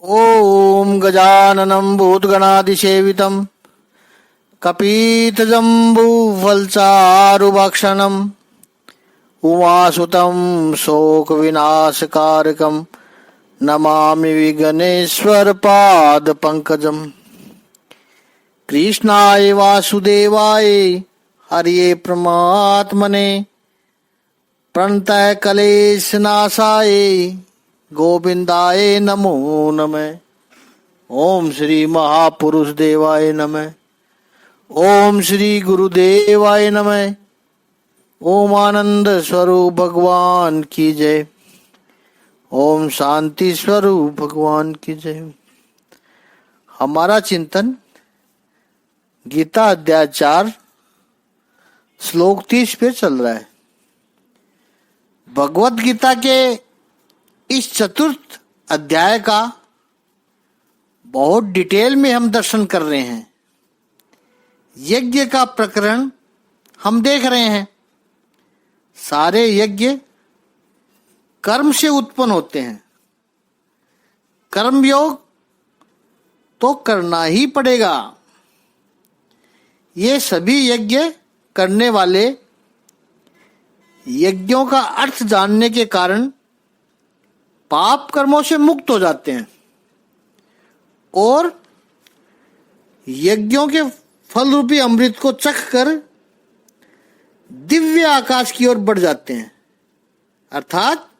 ॐ गजाननं भूतगणाधिसेवितं कपीतजम्बूफलचारुभक्षणम् उमासुतं शोकविनाशकारकं नमामि विघ्नेश्वरपादपङ्कजम्। कृष्णाय वासुदेवाय हरिये परमात्मने प्रणतः क्लेशनाशाय गोविंदाय नमो नमः। ओम श्री महापुरुष देवाय नमः। ओम श्री गुरुदेवाय नमः। ओम आनंद स्वरूप भगवान की जय। ओम शांति स्वरूप भगवान की जय। हमारा चिंतन गीता अध्याय 4 श्लोक 30 पे चल रहा है। भगवत गीता के इस चतुर्थ अध्याय का बहुत डिटेल में हम दर्शन कर रहे हैं। यज्ञ का प्रकरण हम देख रहे हैं। सारे यज्ञ कर्म से उत्पन्न होते हैं। कर्मयोग तो करना ही पड़ेगा। ये सभी यज्ञ करने वाले यज्ञों का अर्थ जानने के कारण पाप कर्मों से मुक्त हो जाते हैं और यज्ञों के फल रूपी अमृत को चख कर दिव्य आकाश की ओर बढ़ जाते हैं, अर्थात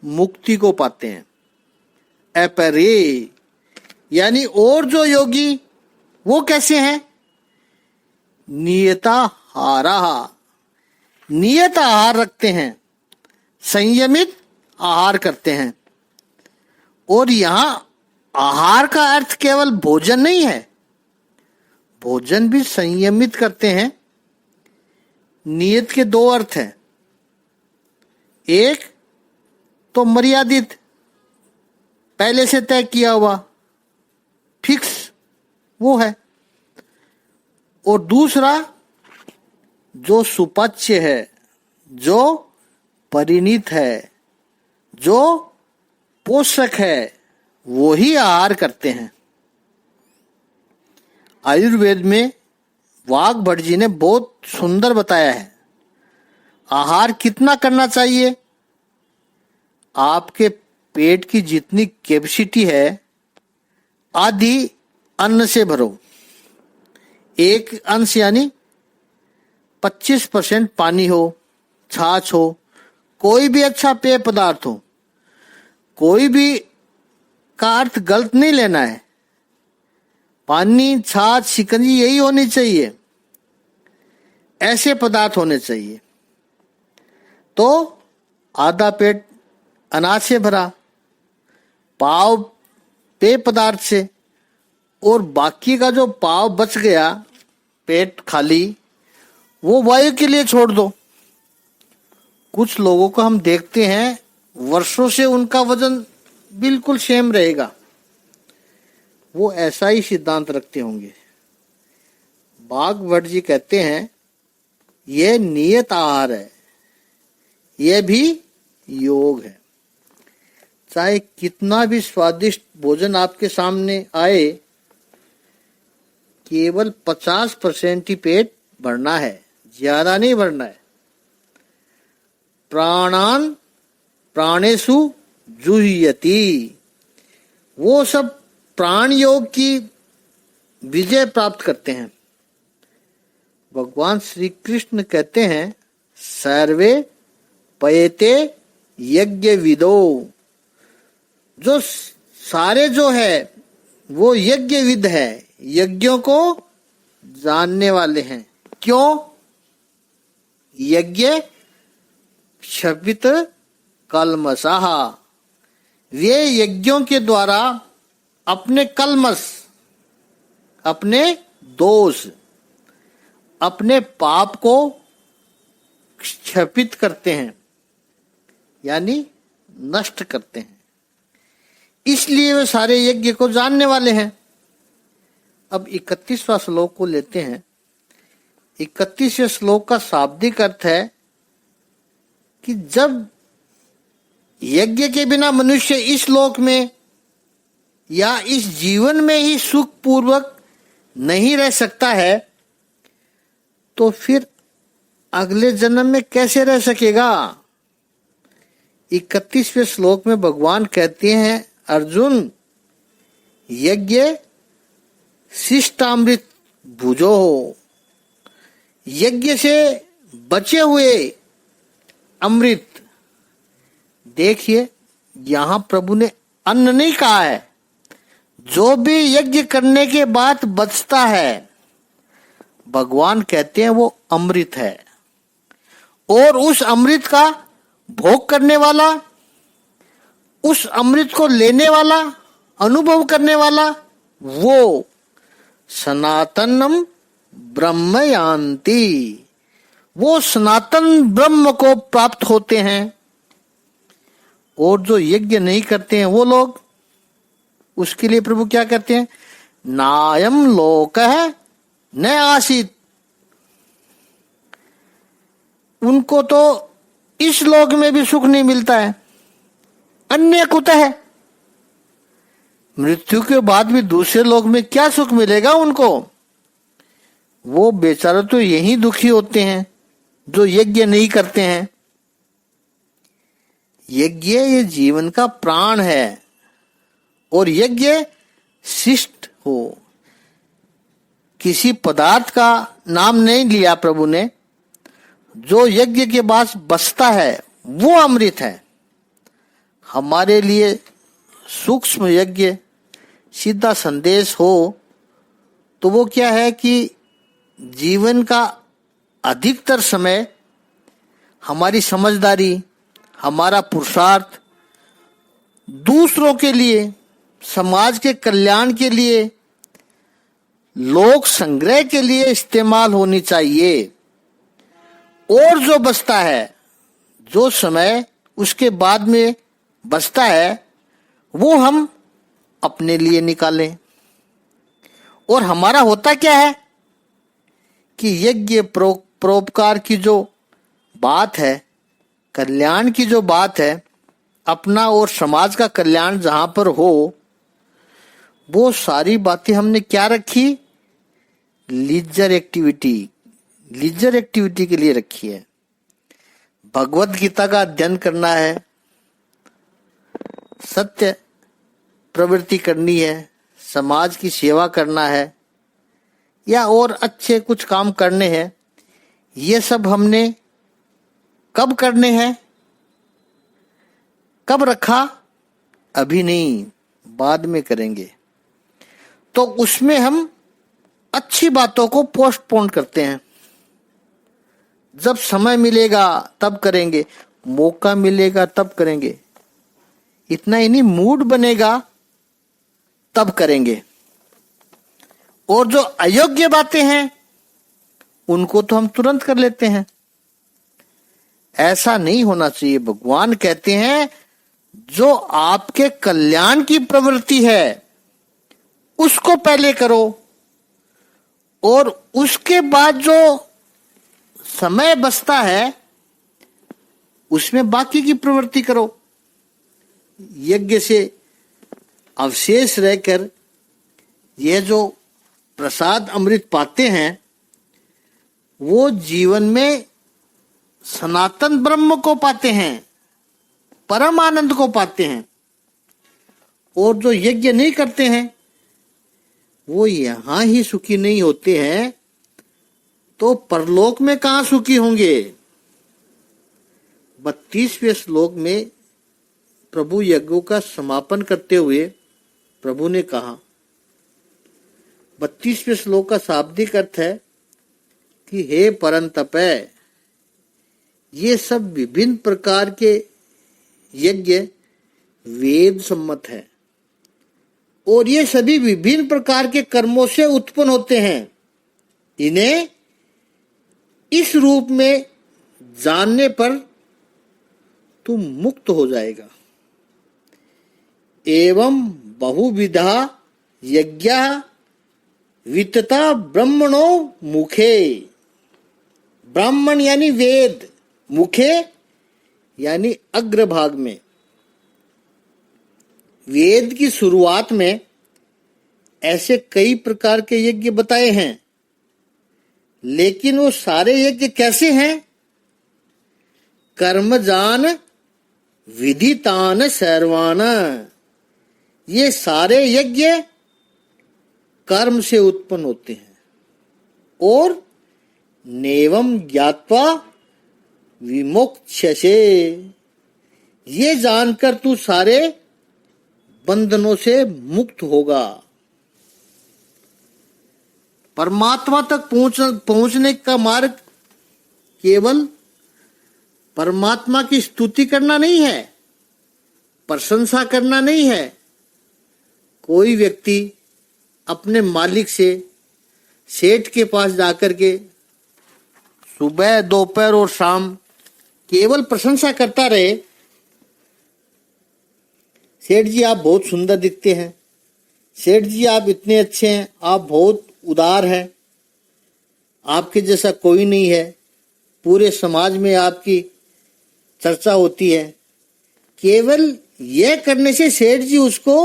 मुक्ति को पाते हैं। अपरे यानी और जो योगी वो कैसे हैं? नियताहारा, नियत आहार रखते हैं, संयमित आहार करते हैं। और यहां आहार का अर्थ केवल भोजन नहीं है, भोजन भी संयमित करते हैं। नियत के दो अर्थ हैं। एक तो मर्यादित, पहले से तय किया हुआ, फिक्स वो है। और दूसरा जो सुपाच्य है, जो परिणीत है, जो पोषक है, वो ही आहार करते हैं। आयुर्वेद में वाग्भट जी ने बहुत सुंदर बताया है आहार कितना करना चाहिए। आपके पेट की जितनी कैपेसिटी है आधी अन्न से भरो। एक अंश यानी 25% पानी हो, छाछ हो, कोई भी अच्छा पेय पदार्थ हो। कोई भी का अर्थ गलत नहीं लेना है। पानी, छाछ, शिकंजी यही होनी चाहिए, ऐसे पदार्थ होने चाहिए। तो आधा पेट अनाज से भरा, पाव पेय पदार्थ से, और बाकी का जो पाव बच गया, पेट खाली, वो वायु के लिए छोड़ दो। कुछ लोगों को हम देखते हैं वर्षों से उनका वजन बिल्कुल सेम रहेगा, वो ऐसा ही सिद्धांत रखते होंगे। वाग्भट जी कहते हैं यह नियत आहार है, यह भी योग है। चाहे कितना भी स्वादिष्ट भोजन आपके सामने आए, केवल 50% ही पेट भरना है, ज्यादा नहीं भरना है। प्राणान प्राणेषु जुह्यति, वो सब प्राण योग की विजय प्राप्त करते हैं। भगवान श्री कृष्ण कहते हैं सर्वे पयते यज्ञ विदो, जो सारे जो है वो यज्ञ विद है, यज्ञों को जानने वाले हैं। क्यों? यज्ञ क्षपित कल्मषः, वे यज्ञों के द्वारा अपने कल्मष, अपने दोष, अपने पाप को क्षपित करते हैं, यानी नष्ट करते हैं। इसलिए वे सारे यज्ञ को जानने वाले हैं। अब 31वां श्लोक को लेते हैं। 31वें श्लोक का शाब्दिक अर्थ है कि जब यज्ञ के बिना मनुष्य इस लोक में या इस जीवन में ही सुख पूर्वक नहीं रह सकता है, तो फिर अगले जन्म में कैसे रह सकेगा? 31वें श्लोक में भगवान कहते हैं, अर्जुन, यज्ञ शिष्टामृत भुजो हो। यज्ञ से बचे हुए अमृत, देखिए यहां प्रभु ने अन्न नहीं कहा है, जो भी यज्ञ करने के बाद बचता है भगवान कहते हैं वो अमृत है। और उस अमृत का भोग करने वाला, उस अमृत को लेने वाला, अनुभव करने वाला, वो सनातनम ब्रह्म यान्ति, वो सनातन ब्रह्म को प्राप्त होते हैं। और जो यज्ञ नहीं करते हैं वो लोग, उसके लिए प्रभु क्या कहते हैं, नायम लोक है न आसीत, उनको तो इस लोक में भी सुख नहीं मिलता है, अन्य कुतः है, मृत्यु के बाद भी दूसरे लोक में क्या सुख मिलेगा उनको? वो बेचारे तो यही दुखी होते हैं जो यज्ञ नहीं करते हैं। यज्ञ ये जीवन का प्राण है, और यज्ञ शिष्ट हो, किसी पदार्थ का नाम नहीं लिया प्रभु ने, जो यज्ञ के बाद बचता है वो अमृत है। हमारे लिए सूक्ष्म यज्ञ सीधा संदेश हो तो वो क्या है कि जीवन का अधिकतर समय हमारी समझदारी, हमारा पुरुषार्थ दूसरों के लिए, समाज के कल्याण के लिए, लोक संग्रह के लिए इस्तेमाल होनी चाहिए। और जो बचता है, जो समय उसके बाद में बचता है, वो हम अपने लिए निकालें। और हमारा होता क्या है कि यज्ञ परोपकार की जो बात है, कल्याण की जो बात है, अपना और समाज का कल्याण जहां पर हो, वो सारी बातें हमने क्या रखी, लीजर एक्टिविटी के लिए रखी है। भगवत गीता का अध्ययन करना है, सत्य प्रवृत्ति करनी है, समाज की सेवा करना है, या और अच्छे कुछ काम करने हैं। ये सब हमने कब करने हैं, कब रखा? अभी नहीं, बाद में करेंगे। तो उसमें हम अच्छी बातों को पोस्टपोन करते हैं, जब समय मिलेगा तब करेंगे, मौका मिलेगा तब करेंगे, इतना ही नहीं, मूड बनेगा तब करेंगे। और जो अयोग्य बातें हैं उनको तो हम तुरंत कर लेते हैं। ऐसा नहीं होना चाहिए। भगवान कहते हैं जो आपके कल्याण की प्रवृत्ति है उसको पहले करो, और उसके बाद जो समय बचता है उसमें बाकी की प्रवृत्ति करो। यज्ञ से अवशेष रहकर यह जो प्रसाद अमृत पाते हैं वो जीवन में सनातन ब्रह्म को पाते हैं, परम आनंद को पाते हैं। और जो यज्ञ नहीं करते हैं वो यहां ही सुखी नहीं होते हैं, तो परलोक में कहां सुखी होंगे? 32वें श्लोक में प्रभु यज्ञों का समापन करते हुए प्रभु ने कहा, 32वें श्लोक का शाब्दिक अर्थ है कि हे परंतप, ये सब विभिन्न प्रकार के यज्ञ वेद सम्मत है, और ये सभी विभिन्न प्रकार के कर्मों से उत्पन्न होते हैं। इन्हें इस रूप में जानने पर तू मुक्त हो जाएगा। एवं बहुविधा यज्ञ वितता ब्रह्मणो मुखे, ब्राह्मण यानी वेद, मुखे यानी अग्रभाग में। वेद की शुरुआत में ऐसे कई प्रकार के यज्ञ बताए हैं, लेकिन वो सारे यज्ञ कैसे हैं? कर्मजान विधितान सर्वान। ये सारे यज्ञ कर्म से उत्पन्न होते हैं और नेवम ज्ञात्वा विमोक्ष्यसे। ये जानकर तू सारे बंधनों से मुक्त होगा। परमात्मा तक पहुंचने का मार्ग केवल परमात्मा की स्तुति करना नहीं है, प्रशंसा करना नहीं है। कोई व्यक्ति अपने मालिक से, सेठ के पास जाकर के सुबह, दोपहर और शाम केवल प्रशंसा करता रहे, सेठ जी आप बहुत सुंदर दिखते हैं, सेठ जी आप इतने अच्छे हैं, आप बहुत उदार हैं, आपके जैसा कोई नहीं है, पूरे समाज में आपकी चर्चा होती है। केवल यह करने से सेठ जी उसको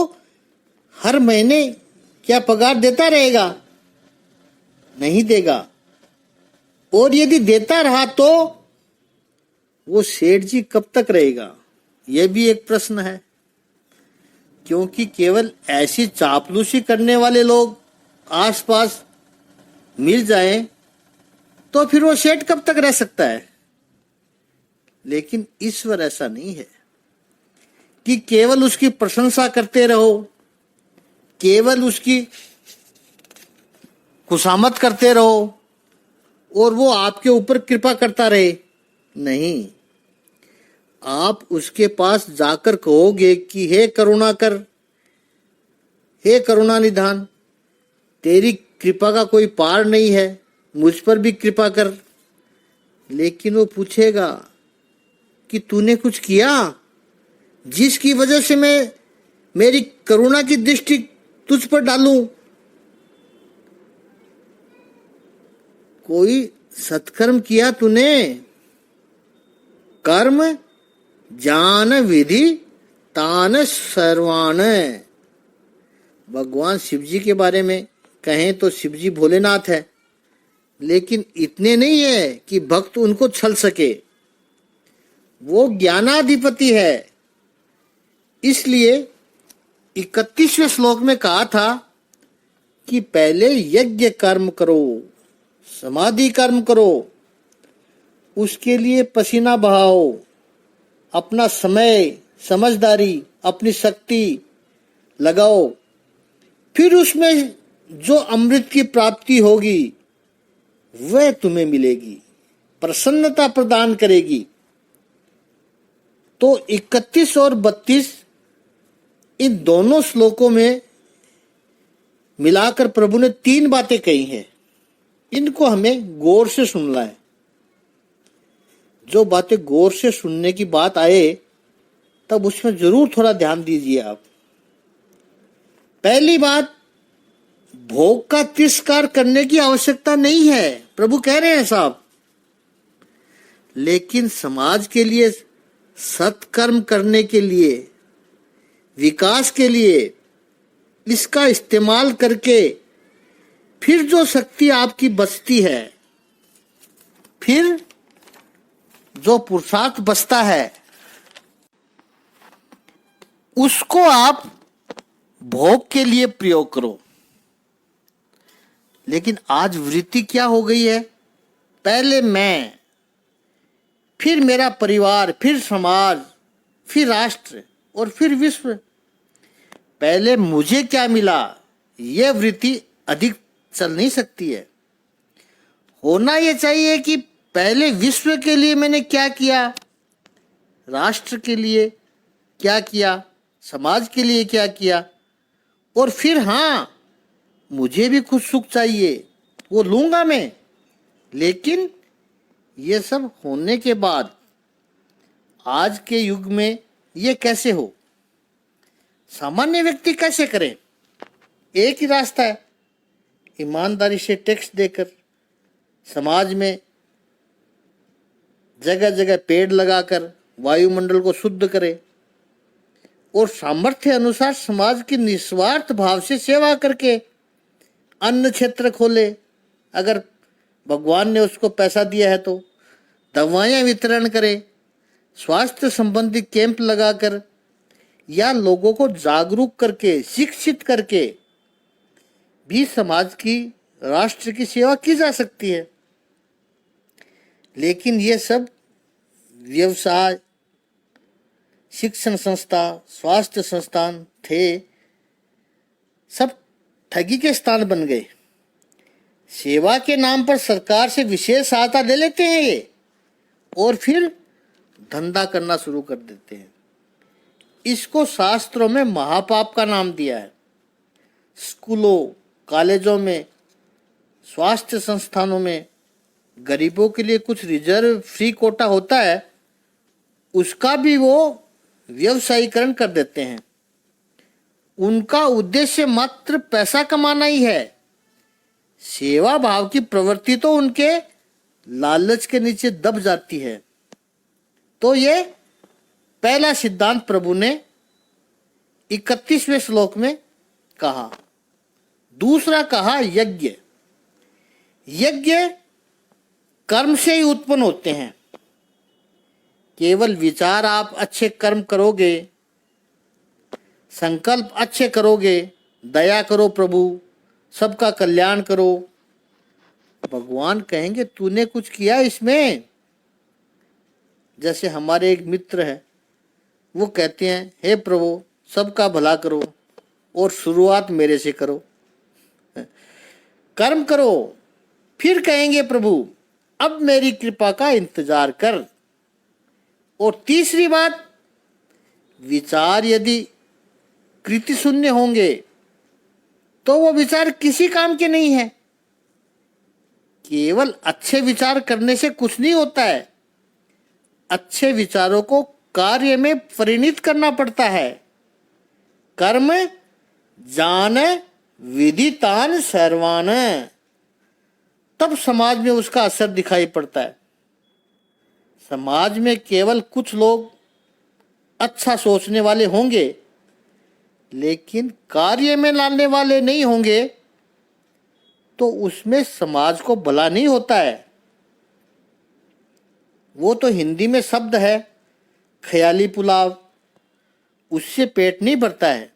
हर महीने क्या पगार देता रहेगा? नहीं देगा। और यदि देता रहा तो वो सेठ जी कब तक रहेगा? यह भी एक प्रश्न है। क्योंकि केवल ऐसी चापलूसी करने वाले लोग आसपास मिल जाएं तो फिर वो सेठ कब तक रह सकता है? लेकिन ईश्वर ऐसा नहीं है कि केवल उसकी प्रशंसा करते रहो, केवल उसकी खुशामद करते रहो और वो आपके ऊपर कृपा करता रहे। नहीं, आप उसके पास जाकर कहोगे कि हे करुणा कर, हे करुणा निधान, तेरी कृपा का कोई पार नहीं है, मुझ पर भी कृपा कर। लेकिन वो पूछेगा कि तूने कुछ किया जिसकी वजह से मैं मेरी करुणा की दृष्टि तुझ पर डालूं? कोई सत्कर्म किया तूने? कर्म जान विधि तान सर्वान। भगवान शिव जी के बारे में कहें तो शिव जी भोलेनाथ है, लेकिन इतने नहीं है कि भक्त उनको छल सके। वो ज्ञानाधिपति है। इसलिए 31वें श्लोक में कहा था कि पहले यज्ञ कर्म करो, समाधि कर्म करो, उसके लिए पसीना बहाओ, अपना समय, समझदारी, अपनी शक्ति लगाओ, फिर उसमें जो अमृत की प्राप्ति होगी वह तुम्हें मिलेगी, प्रसन्नता प्रदान करेगी। तो 31 और 32 इन दोनों श्लोकों में मिलाकर प्रभु ने 3 बातें कही हैं। इनको हमें गौर से सुनना है। जो बातें गौर से सुनने की बात आए तब उसमें जरूर थोड़ा ध्यान दीजिए आप। पहली बात, भोग का तिरस्कार करने की आवश्यकता नहीं है, प्रभु कह रहे हैं साहब। लेकिन समाज के लिए, सत्कर्म करने के लिए, विकास के लिए इसका इस्तेमाल करके फिर जो शक्ति आपकी बचती है, फिर जो पुरुषार्थ बचता है, उसको आप भोग के लिए प्रयोग करो। लेकिन आज वृत्ति क्या हो गई है? पहले मैं, फिर मेरा परिवार, फिर समाज, फिर राष्ट्र और फिर विश्व। पहले मुझे क्या मिला, यह वृत्ति अधिक चल नहीं सकती है। होना यह चाहिए कि पहले विश्व के लिए मैंने क्या किया, राष्ट्र के लिए क्या किया, समाज के लिए क्या किया, और फिर हाँ, मुझे भी कुछ सुख चाहिए, वो लूंगा मैं। लेकिन ये सब होने के बाद आज के युग में ये कैसे हो? सामान्य व्यक्ति कैसे करे? एक ही रास्ता है, ईमानदारी से टैक्स देकर, समाज में जगह जगह पेड़ लगाकर वायुमंडल को शुद्ध करे और सामर्थ्य अनुसार समाज की निस्वार्थ भाव से सेवा करके अन्न क्षेत्र खोले, अगर भगवान ने उसको पैसा दिया है तो दवाएं वितरण करे, स्वास्थ्य संबंधी कैंप लगाकर या लोगों को जागरूक करके शिक्षित करके भी समाज की, राष्ट्र की सेवा की जा सकती है। लेकिन ये सब व्यवसाय, शिक्षण संस्था, स्वास्थ्य संस्थान थे, सब ठगी के स्थान बन गए। सेवा के नाम पर सरकार से विशेष सहायता ले लेते हैं ये और फिर धंधा करना शुरू कर देते हैं। इसको शास्त्रों में महापाप का नाम दिया है। स्कूलों, कॉलेजों में, स्वास्थ्य संस्थानों में गरीबों के लिए कुछ रिजर्व फ्री कोटा होता है, उसका भी वो व्यवसायीकरण कर देते हैं। उनका उद्देश्य मात्र पैसा कमाना ही है। सेवा भाव की प्रवृत्ति तो उनके लालच के नीचे दब जाती है। तो ये पहला सिद्धांत प्रभु ने 31वें श्लोक में कहा। दूसरा कहा यज्ञ। यज्ञ कर्म से ही उत्पन्न होते हैं। केवल विचार आप अच्छे कर्म करोगे, संकल्प अच्छे करोगे, दया करो प्रभु, सबका कल्याण करो, भगवान कहेंगे तूने कुछ किया इसमें। जैसे हमारे एक मित्र है, वो कहते हैं हे प्रभु सबका भला करो और शुरुआत मेरे से करो। कर्म करो, फिर कहेंगे प्रभु अब मेरी कृपा का इंतजार कर। और तीसरी बात, विचार यदि कृति शून्य होंगे तो वो विचार किसी काम के नहीं है। केवल अच्छे विचार करने से कुछ नहीं होता है, अच्छे विचारों को कार्य में परिणित करना पड़ता है। कर्म जान विदितान सर्वान, तब समाज में उसका असर दिखाई पड़ता है। समाज में केवल कुछ लोग अच्छा सोचने वाले होंगे लेकिन कार्य में लाने वाले नहीं होंगे तो उसमें समाज को भला नहीं होता है। वो तो हिंदी में शब्द है ख्याली पुलाव, उससे पेट नहीं भरता है,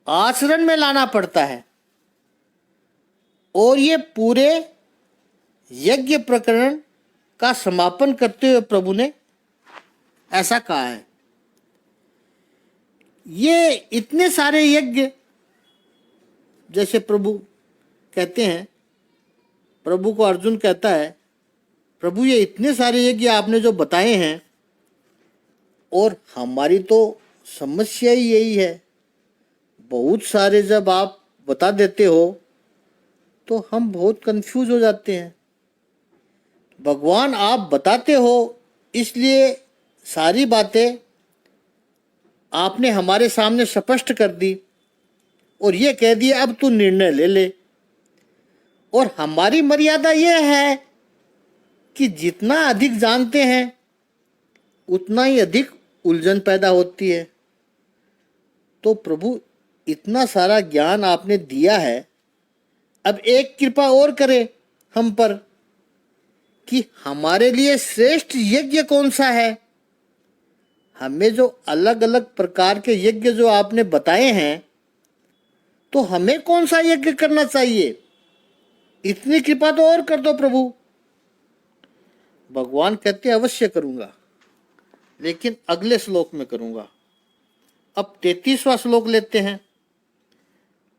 आचरण में लाना पड़ता है। और ये पूरे यज्ञ प्रकरण का समापन करते हुए प्रभु ने ऐसा कहा है। ये इतने सारे यज्ञ, जैसे प्रभु कहते हैं, प्रभु को अर्जुन कहता है प्रभु ये इतने सारे यज्ञ आपने जो बताए हैं, और हमारी तो समस्या ही यही है, बहुत सारे जब आप बता देते हो तो हम बहुत कंफ्यूज हो जाते हैं। भगवान आप बताते हो इसलिए सारी बातें आपने हमारे सामने स्पष्ट कर दी और ये कह दिया अब तू निर्णय ले ले। और हमारी मर्यादा यह है कि जितना अधिक जानते हैं उतना ही अधिक उलझन पैदा होती है। तो प्रभु इतना सारा ज्ञान आपने दिया है, अब एक कृपा और करे हम पर कि हमारे लिए श्रेष्ठ यज्ञ कौन सा है। हमें जो अलग अलग प्रकार के यज्ञ जो आपने बताए हैं, तो हमें कौन सा यज्ञ करना चाहिए, इतनी कृपा तो और कर दो प्रभु। भगवान कहते अवश्य करूंगा, लेकिन अगले श्लोक में करूंगा। अब 33वां श्लोक लेते हैं।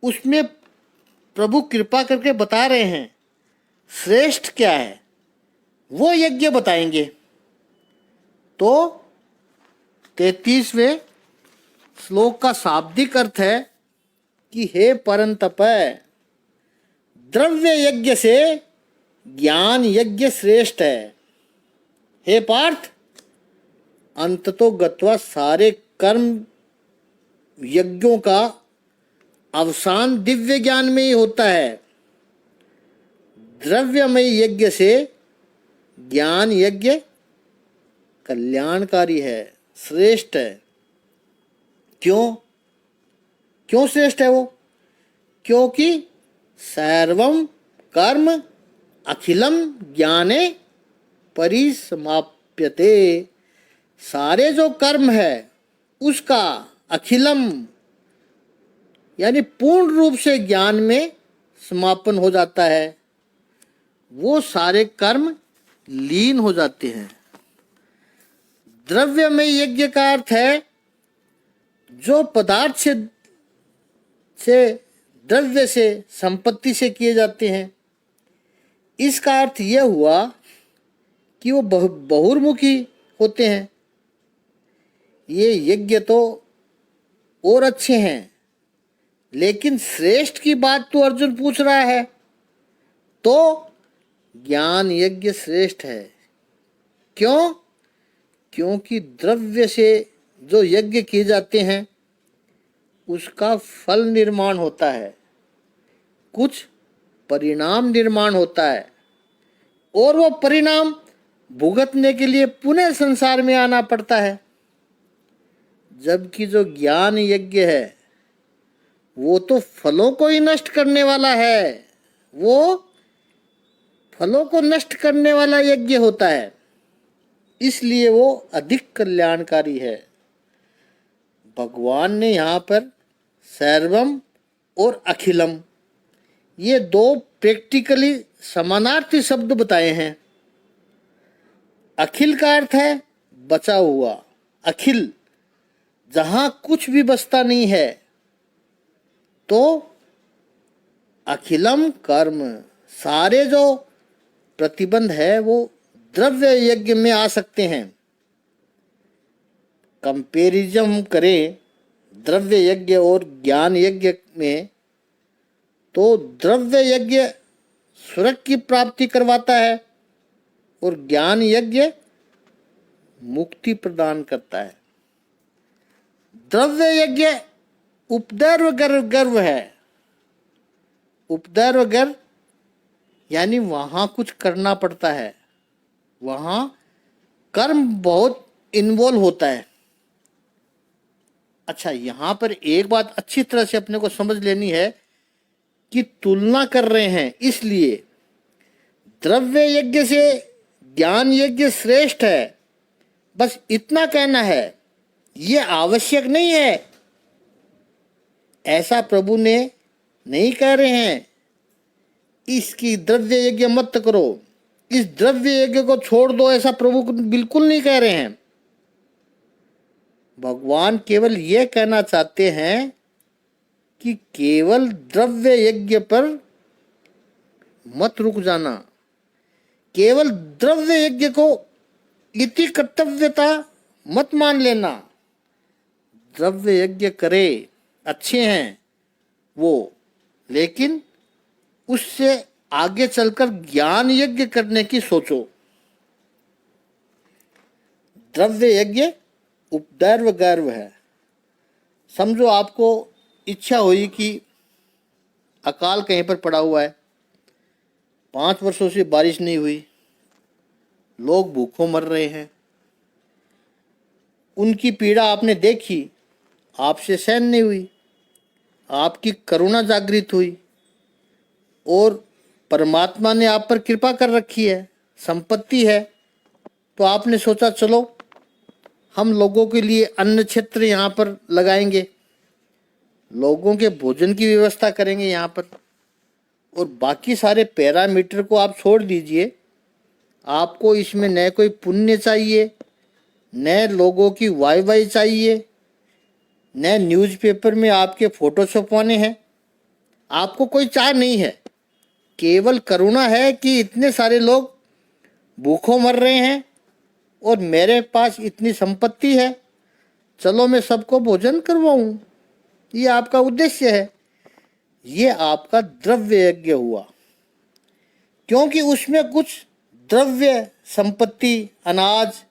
उसमें प्रभु कृपा करके बता रहे हैं श्रेष्ठ क्या है, वो यज्ञ बताएंगे। तो 33वें श्लोक का शाब्दिक अर्थ है कि हे परंतप, द्रव्य यज्ञ से ज्ञान यज्ञ श्रेष्ठ है। हे पार्थ, अंततो गत्वा सारे कर्म यज्ञों का अवसान दिव्य ज्ञान में ही होता है। द्रव्यमय यज्ञ से ज्ञान यज्ञ कल्याणकारी है, श्रेष्ठ है। क्यों? क्यों श्रेष्ठ है वो? क्योंकि सर्वम कर्म अखिलम ज्ञाने परिसमाप्यते। सारे जो कर्म है उसका अखिलम यानी पूर्ण रूप से ज्ञान में समापन हो जाता है। वो सारे कर्म लीन हो जाते हैं। द्रव्य में यज्ञ का अर्थ है जो पदार्थ से द्रव्य से संपत्ति से किए जाते हैं। इसका अर्थ यह हुआ कि वो बहुर्मुखी होते हैं। ये यज्ञ तो और अच्छे हैं, लेकिन श्रेष्ठ की बात तो अर्जुन पूछ रहा है, तो ज्ञान यज्ञ श्रेष्ठ है। क्यों? क्योंकि द्रव्य से जो यज्ञ किए जाते हैं उसका फल निर्माण होता है, कुछ परिणाम निर्माण होता है, और वो परिणाम भुगतने के लिए पुनः संसार में आना पड़ता है। जबकि जो ज्ञान यज्ञ है वो तो फलों को ही नष्ट करने वाला है, वो फलों को नष्ट करने वाला यज्ञ होता है, इसलिए वो अधिक कल्याणकारी है। भगवान ने यहाँ पर सर्वम और अखिलम ये दो प्रैक्टिकली समानार्थी शब्द बताए हैं। अखिल का अर्थ है बचा हुआ, अखिल जहां कुछ भी बचता नहीं है, तो अखिलम कर्म सारे जो प्रतिबंध है वो द्रव्य यज्ञ में आ सकते हैं। कंपेरिजन करें द्रव्य यज्ञ और ज्ञान यज्ञ में, तो द्रव्य यज्ञ स्वर्ग की प्राप्ति करवाता है और ज्ञान यज्ञ मुक्ति प्रदान करता है। द्रव्य यज्ञ उपद्रव गर्व है। उपद्रव गर्व यानी वहां कुछ करना पड़ता है, वहां कर्म बहुत इन्वॉल्व होता है। अच्छा, यहां पर एक बात अच्छी तरह से अपने को समझ लेनी है कि तुलना कर रहे हैं, इसलिए द्रव्य यज्ञ से ज्ञान यज्ञ श्रेष्ठ है, बस इतना कहना है। ये आवश्यक नहीं है, ऐसा प्रभु ने नहीं कह रहे हैं इसकी द्रव्य यज्ञ मत करो, इस द्रव्य यज्ञ को छोड़ दो, ऐसा प्रभु बिल्कुल नहीं कह रहे हैं। भगवान केवल ये कहना चाहते हैं कि केवल द्रव्य यज्ञ पर मत रुक जाना, केवल द्रव्य यज्ञ को इति कर्तव्यता मत मान लेना। द्रव्य यज्ञ करे, अच्छे हैं वो, लेकिन उससे आगे चलकर ज्ञान यज्ञ करने की सोचो। द्रव्य यज्ञ उपद्रव गर्व है। समझो आपको इच्छा हुई कि अकाल कहीं पर पड़ा हुआ है, 5 वर्षों से बारिश नहीं हुई, लोग भूखों मर रहे हैं, उनकी पीड़ा आपने देखी, आपसे सहन नहीं हुई, आपकी करुणा जागृत हुई और परमात्मा ने आप पर कृपा कर रखी है, संपत्ति है, तो आपने सोचा चलो हम लोगों के लिए अन्न क्षेत्र यहाँ पर लगाएंगे, लोगों के भोजन की व्यवस्था करेंगे यहाँ पर, और बाकी सारे पैरामीटर को आप छोड़ दीजिए। आपको इसमें न कोई पुण्य चाहिए, न लोगों की वाई चाहिए, न न्यूज़पेपर में आपके फोटो छपवाने हैं, आपको कोई चाह नहीं है, केवल करुणा है कि इतने सारे लोग भूखों मर रहे हैं और मेरे पास इतनी संपत्ति है, चलो मैं सबको भोजन करवाऊं। ये आपका उद्देश्य है। ये आपका द्रव्य यज्ञ हुआ, क्योंकि उसमें कुछ द्रव्य संपत्ति, अनाज,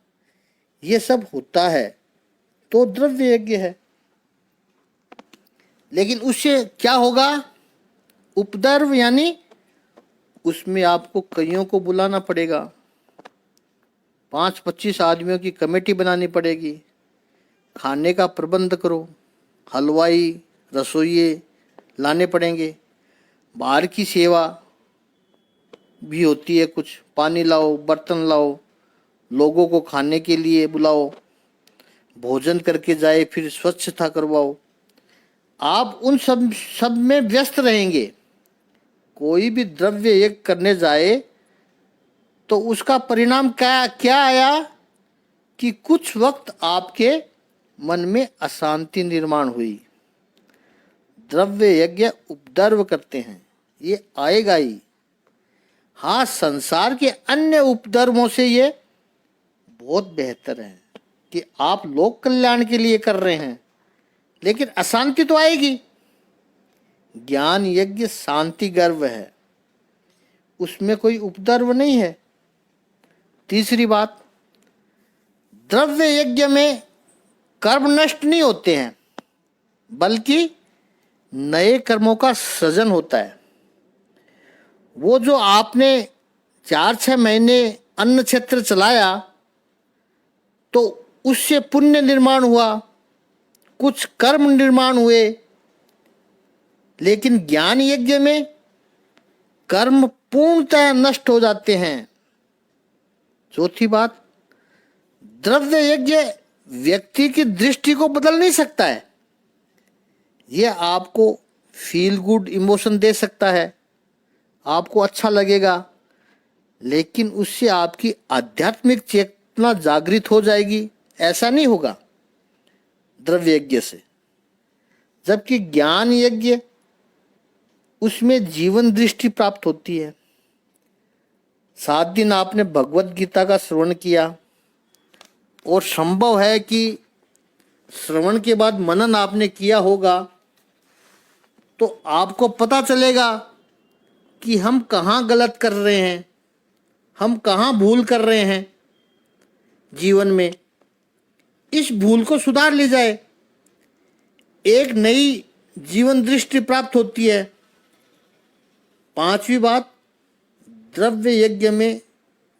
ये सब होता है, तो द्रव्य यज्ञ है। लेकिन उससे क्या होगा? उपद्रव यानी उसमें आपको कईयों को बुलाना पड़ेगा, 5-25 आदमियों की कमेटी बनानी पड़ेगी, खाने का प्रबंध करो, हलवाई, रसोइये लाने पड़ेंगे। बाहर की सेवा भी होती है, कुछ पानी लाओ, बर्तन लाओ, लोगों को खाने के लिए बुलाओ, भोजन करके जाए, फिर स्वच्छता करवाओ। आप उन सब में व्यस्त रहेंगे। कोई भी द्रव्य यज्ञ करने जाए तो उसका परिणाम क्या क्या आया कि कुछ वक्त आपके मन में अशांति निर्माण हुई। द्रव्य यज्ञ उपद्रव करते हैं, ये आएगा ही। हाँ, संसार के अन्य उपद्रवों से ये बहुत बेहतर है कि आप लोक कल्याण के लिए कर रहे हैं, लेकिन अशांति तो आएगी। ज्ञान यज्ञ शांति गर्व है, उसमें कोई उपद्रव नहीं है। तीसरी बात, द्रव्य यज्ञ में कर्म नष्ट नहीं होते हैं, बल्कि नए कर्मों का सृजन होता है। वो जो आपने 4-6 महीने अन्न क्षेत्र चलाया तो उससे पुण्य निर्माण हुआ, कुछ कर्म निर्माण हुए। लेकिन ज्ञान यज्ञ में कर्म पूर्णतः नष्ट हो जाते हैं। चौथी बात, द्रव्य यज्ञ व्यक्ति की दृष्टि को बदल नहीं सकता है। यह आपको फील गुड इमोशन दे सकता है, आपको अच्छा लगेगा, लेकिन उससे आपकी आध्यात्मिक चेतना जागृत हो जाएगी, ऐसा नहीं होगा द्रव्य यज्ञ से। जबकि ज्ञान यज्ञ, उसमें जीवन दृष्टि प्राप्त होती है। 7 दिन आपने भगवत गीता का श्रवण किया और संभव है कि श्रवण के बाद मनन आपने किया होगा, तो आपको पता चलेगा कि हम कहाँ गलत कर रहे हैं, हम कहाँ भूल कर रहे हैं जीवन में। इस भूल को सुधार ली जाए, एक नई जीवन दृष्टि प्राप्त होती है। 5वीं बात, द्रव्य यज्ञ में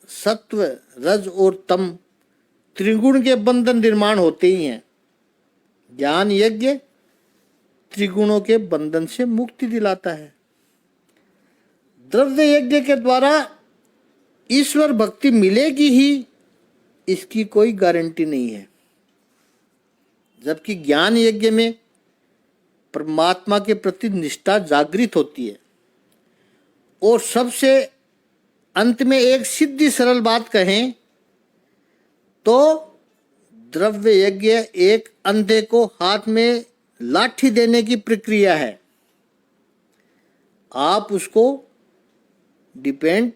सत्व, रज और तम त्रिगुण के बंधन निर्माण होते ही हैं। ज्ञान यज्ञ त्रिगुणों के बंधन से मुक्ति दिलाता है। द्रव्य यज्ञ के द्वारा ईश्वर भक्ति मिलेगी ही, इसकी कोई गारंटी नहीं है। जबकि ज्ञान यज्ञ में परमात्मा के प्रति निष्ठा जागृत होती है। और सबसे अंत में एक सीधी सरल बात कहें तो द्रव्य यज्ञ एक अंधे को हाथ में लाठी देने की प्रक्रिया है। आप उसको डिपेंड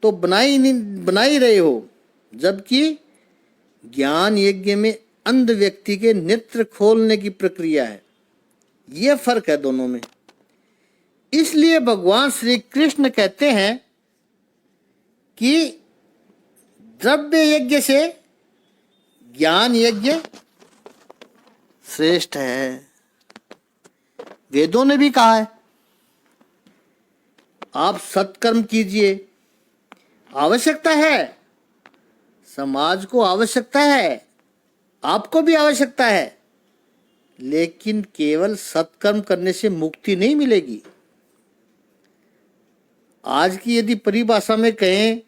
तो बना ही रहे हो, जबकि ज्ञान यज्ञ में अंध व्यक्ति के नेत्र खोलने की प्रक्रिया है। यह फर्क है दोनों में। इसलिए भगवान श्री कृष्ण कहते हैं कि द्रव्य यज्ञ से ज्ञान यज्ञ श्रेष्ठ है। वेदों ने भी कहा है, आप सत्कर्म कीजिए। आवश्यकता है, समाज को आवश्यकता है, आपको भी आवश्यकता है, लेकिन केवल सत्कर्म करने से मुक्ति नहीं मिलेगी। आज की यदि परिभाषा में कहें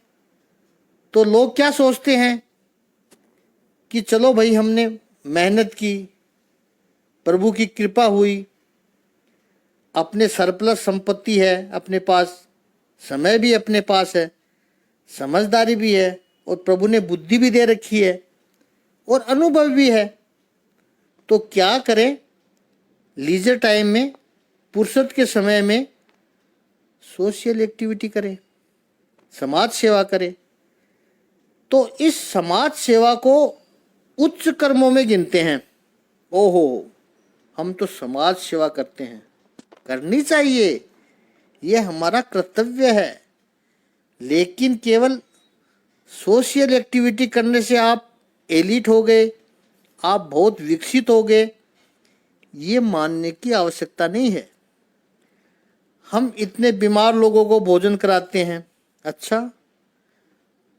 तो लोग क्या सोचते हैं कि चलो भाई, हमने मेहनत की, प्रभु की कृपा हुई, अपने सरप्लस संपत्ति है अपने पास, समय भी अपने पास है, समझदारी भी है, और प्रभु ने बुद्धि भी दे रखी है और अनुभव भी है, तो क्या करें? लीजर टाइम में, फुर्सत के समय में सोशल एक्टिविटी करें, समाज सेवा करें। तो इस समाज सेवा को उच्च कर्मों में गिनते हैं। ओहो, हम तो समाज सेवा करते हैं, करनी चाहिए, यह हमारा कर्तव्य है। लेकिन केवल सोशल एक्टिविटी करने से आप एलीट हो गए, आप बहुत विकसित हो गए, ये मानने की आवश्यकता नहीं है। हम इतने बीमार लोगों को भोजन कराते हैं, अच्छा,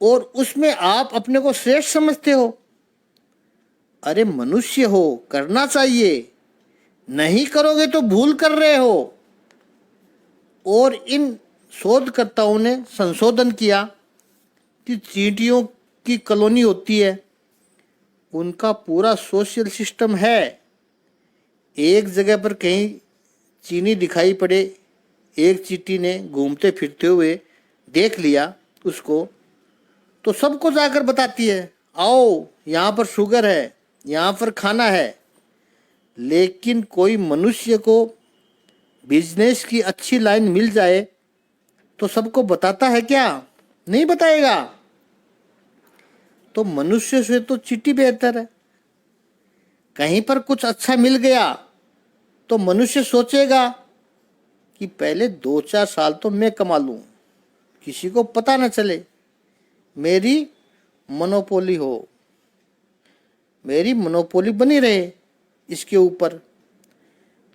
और उसमें आप अपने को श्रेष्ठ समझते हो? अरे मनुष्य हो, करना चाहिए, नहीं करोगे तो भूल कर रहे हो। और इन शोधकर्ताओं ने संशोधन किया कि चींटियों की कॉलोनी होती है, उनका पूरा सोशल सिस्टम है। एक जगह पर कहीं चीनी दिखाई पड़े, एक चींटी ने घूमते फिरते हुए देख लिया उसको, तो सबको जाकर बताती है, आओ यहाँ पर शुगर है, यहाँ पर खाना है। लेकिन कोई मनुष्य को बिजनेस की अच्छी लाइन मिल जाए तो सबको बताता है क्या? नहीं बताएगा। तो मनुष्य से तो चींटी बेहतर है। कहीं पर कुछ अच्छा मिल गया तो मनुष्य सोचेगा कि पहले 2-4 साल तो मैं कमा लूं, किसी को पता न चले, मेरी मोनोपोली हो, मेरी मोनोपोली बनी रहे इसके ऊपर।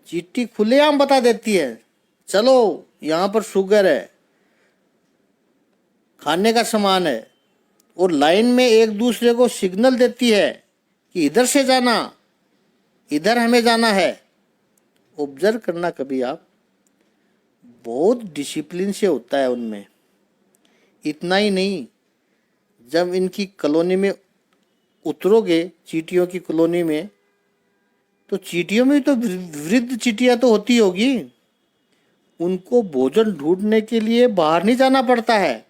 चींटी खुलेआम बता देती है, चलो यहाँ पर शुगर है, खाने का सामान है, और लाइन में एक दूसरे को सिग्नल देती है कि इधर से जाना, इधर हमें जाना है। ऑब्जर्व करना कभी आप, बहुत डिसिप्लिन से होता है उनमें। इतना ही नहीं, जब इनकी कॉलोनी में उतरोगे, चींटियों की कॉलोनी में, तो चींटियों में तो वृद्ध चींटियां तो होती होगी। उनको भोजन ढूंढने के लिए बाहर नहीं जाना पड़ता है,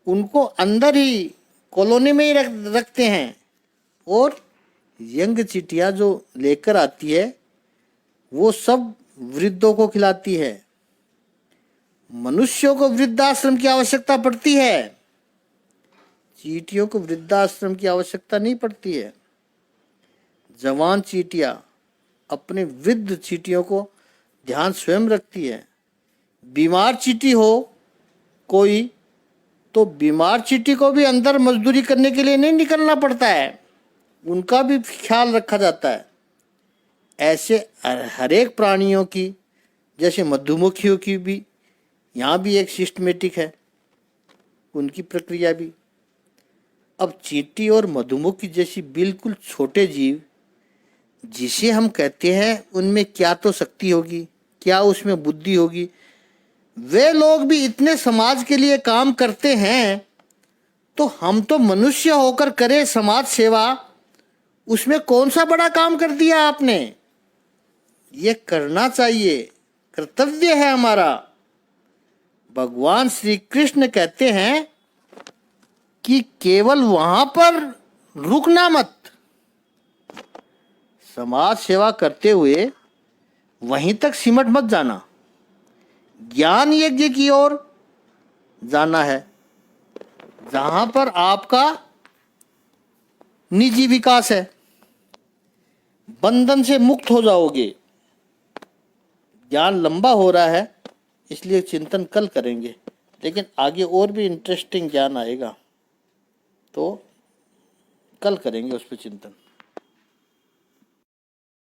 उनको अंदर ही कॉलोनी में ही रखते हैं। और यंग चींटियां जो लेकर आती है वो सब वृद्धों को खिलाती है। मनुष्यों को वृद्धाश्रम की आवश्यकता पड़ती है, चींटियों को वृद्धाश्रम की आवश्यकता नहीं पड़ती है। जवान चींटियां अपने वृद्ध चींटियों को ध्यान स्वयं रखती है। बीमार चींटी हो कोई, तो बीमार चींटी को भी अंदर मजदूरी करने के लिए नहीं निकलना पड़ता है, उनका भी ख्याल रखा जाता है। ऐसे हर एक प्राणियों की, जैसे मधुमक्खियों की भी यहाँ भी एक सिस्टमेटिक है उनकी प्रक्रिया भी। अब चींटी और मधुमक्खी जैसी बिल्कुल छोटे जीव जिसे हम कहते हैं, उनमें क्या तो शक्ति होगी, क्या उसमें बुद्धि होगी। वे लोग भी इतने समाज के लिए काम करते हैं, तो हम तो मनुष्य होकर करें समाज सेवा, उसमें कौन सा बड़ा काम कर दिया आपने? ये करना चाहिए, कर्तव्य है हमारा। भगवान श्री कृष्ण कहते हैं कि केवल वहां पर रुकना मत, समाज सेवा करते हुए वहीं तक सिमट मत जाना, ज्ञान यज्ञ की ओर जाना है, जहां पर आपका निजी विकास है, बंधन से मुक्त हो जाओगे। ज्ञान लंबा हो रहा है, इसलिए चिंतन कल करेंगे, लेकिन आगे और भी इंटरेस्टिंग ज्ञान आएगा, तो कल करेंगे उस पर चिंतन।